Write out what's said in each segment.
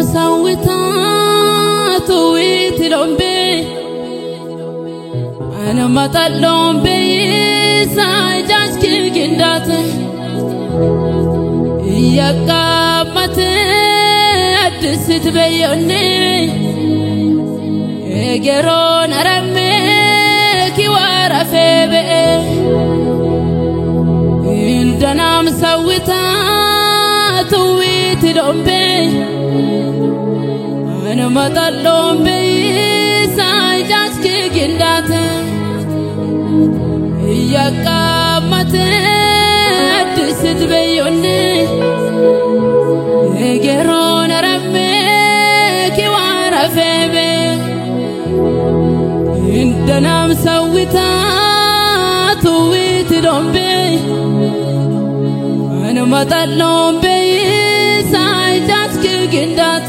مسويتا تويت لومبي أنا ما طلعون بي ساجاج كل جندات يا قامت أدست بيوني جرون أرميك وارفي بي عندنا مسويتا تويت لومبي أنا ما طلعون بي ساجاج كل جندات يا قامت أدست بيوني جرون أرميك وارفي بي عندنا مسويتا تويت لومبي أنا ما طلعون بي ساجاج كل جندات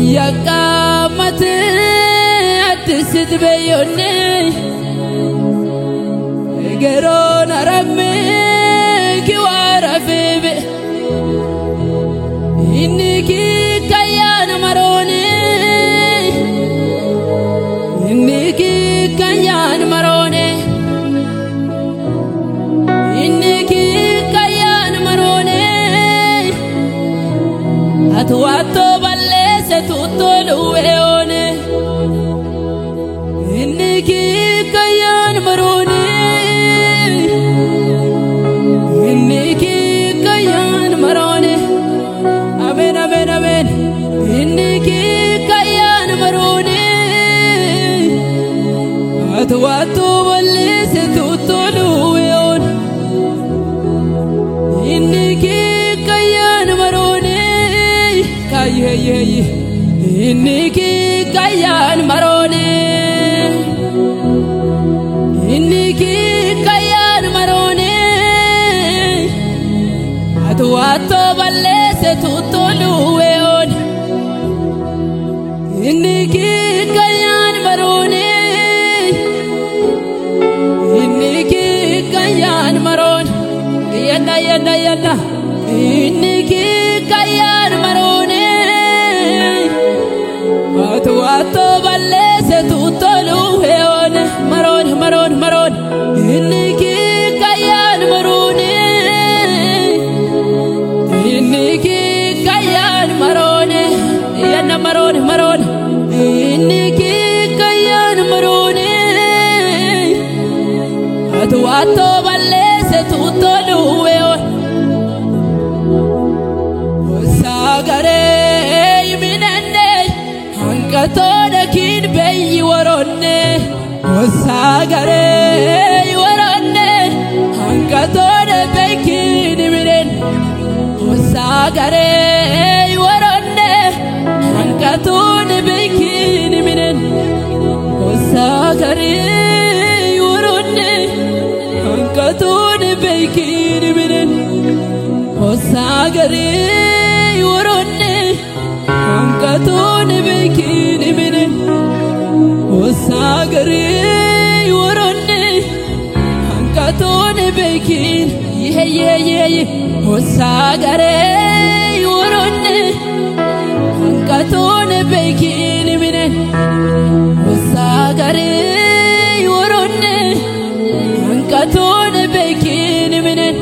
يا قامت أدست بيوني جرون أرميك وارفي بي إنك كيان مروني إنك كيان مروني إنك كيان مروني أتواتو بلس توتولو يوني إنك كيان مروني إنك كيان مروني آمين آمين آمين إنك كيان مروني أتواتو بلس توتولو يوني إنك كيان مروني كاي إنك كيان مروني إنك كيان مروني أتواتو بلس توتولو يوني إنك كيان مروني إنك كيان مروني يلا يلا يلا إنك كيان مروني أتواتو بلس توتولو يوني مروني مروني مروني إنك كيان مروني إنك كيان مروني يلا مروني مروني إنك كيان مروني أتواتو بلس توتولو يوني وساغري منني هنكتونكين بي وروني وساغري وروني هنكتون بيكين منن وساغري وروني هنكتون بيكين منن وساغري وروني هنكتون بيكين منن وساغري وروني هنكتون بيكين منن وساغري وروني هنكتون بيكين يهي وساغري وروني هنكتون بيكين منن وساغري وروني هنكتون بيكين منن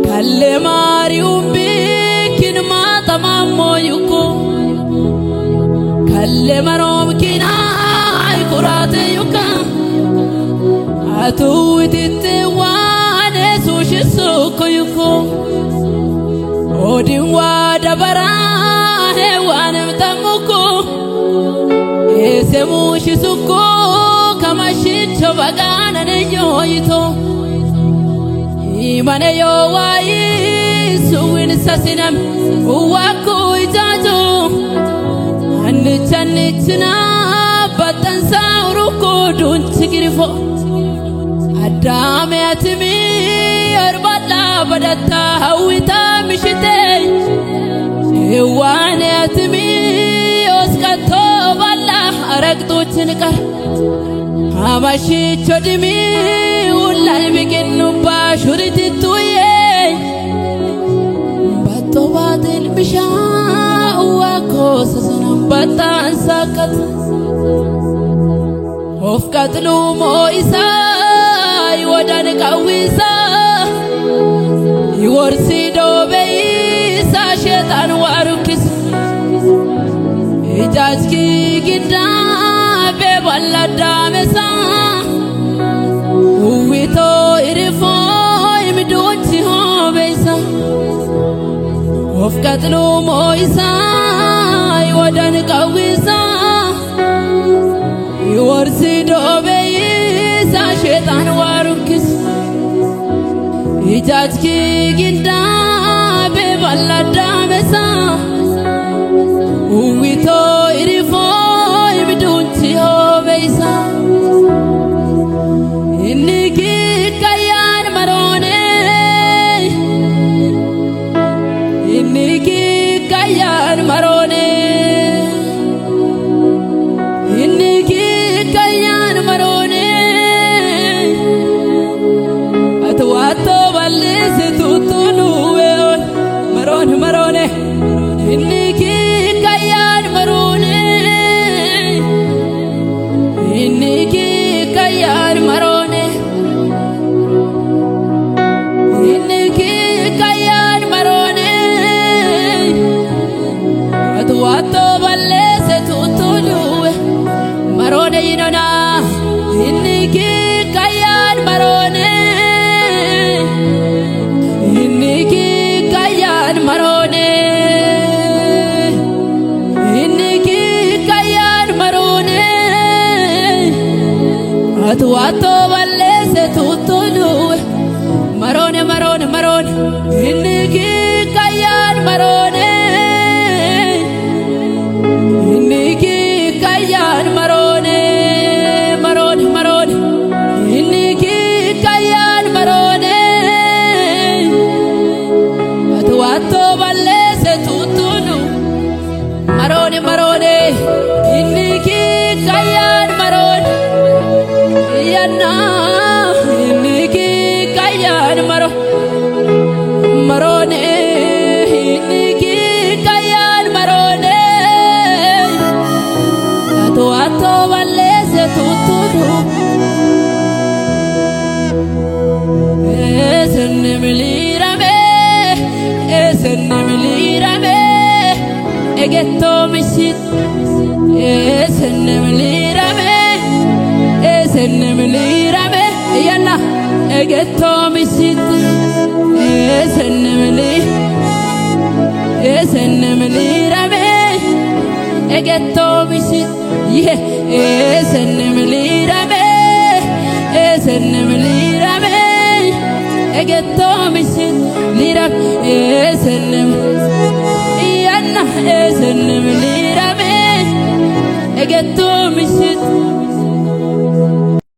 Kalle marium bikin mata mammo yuko Kalle marom kina ay kurate yuka Atu itite wane sushi suko yuko odin wadabara hewanam tamuko esemushi suko kamashito bagana neyoito imane yo wai suwin sasinam uwako itajo annichanichna batansa uruko dunchigirifo adame atimi arbala badata hawita mishite ewane atimi oskato balla aragtochin kar amashi chodimi ulal biginu bashuriti tuye bato badil bisha uwako sasanam batan sakat of katlu mo isa iwadan kawisa iworsido beisa shetan warukis ijajki gida be balada mesa uwito irifo imidoti ho beisa of katlu mo isa iwadan kawisa iworsido beisa shetan warukis ijajki ginda be balada mesa uwito irifo imidunti ho beisa inniki kayan marone inniki kayan marone inniki kayan marone atwato balise tutulu marone marone inniki kayan marone inniki kayan marone inniki kayan marone atwato balise tutulu marone inona inniki kayan marone inniki kayan marone inniki kayan marone atwato balese tutulu marone marone marone inniki kayan marone inniki kayan marone marone marone inniki kayan marone atwato balese tutulu marone marone inniki kayan marone yana inniki kayan marone inniki kayan marone atwato balese tutulu esennemlirame egetto mishit esennemlirame yana egetto mishit esennemlirame egetto mishit ye esennemlirame egetto mishit liram esennem yana esennemlirame egetto mishit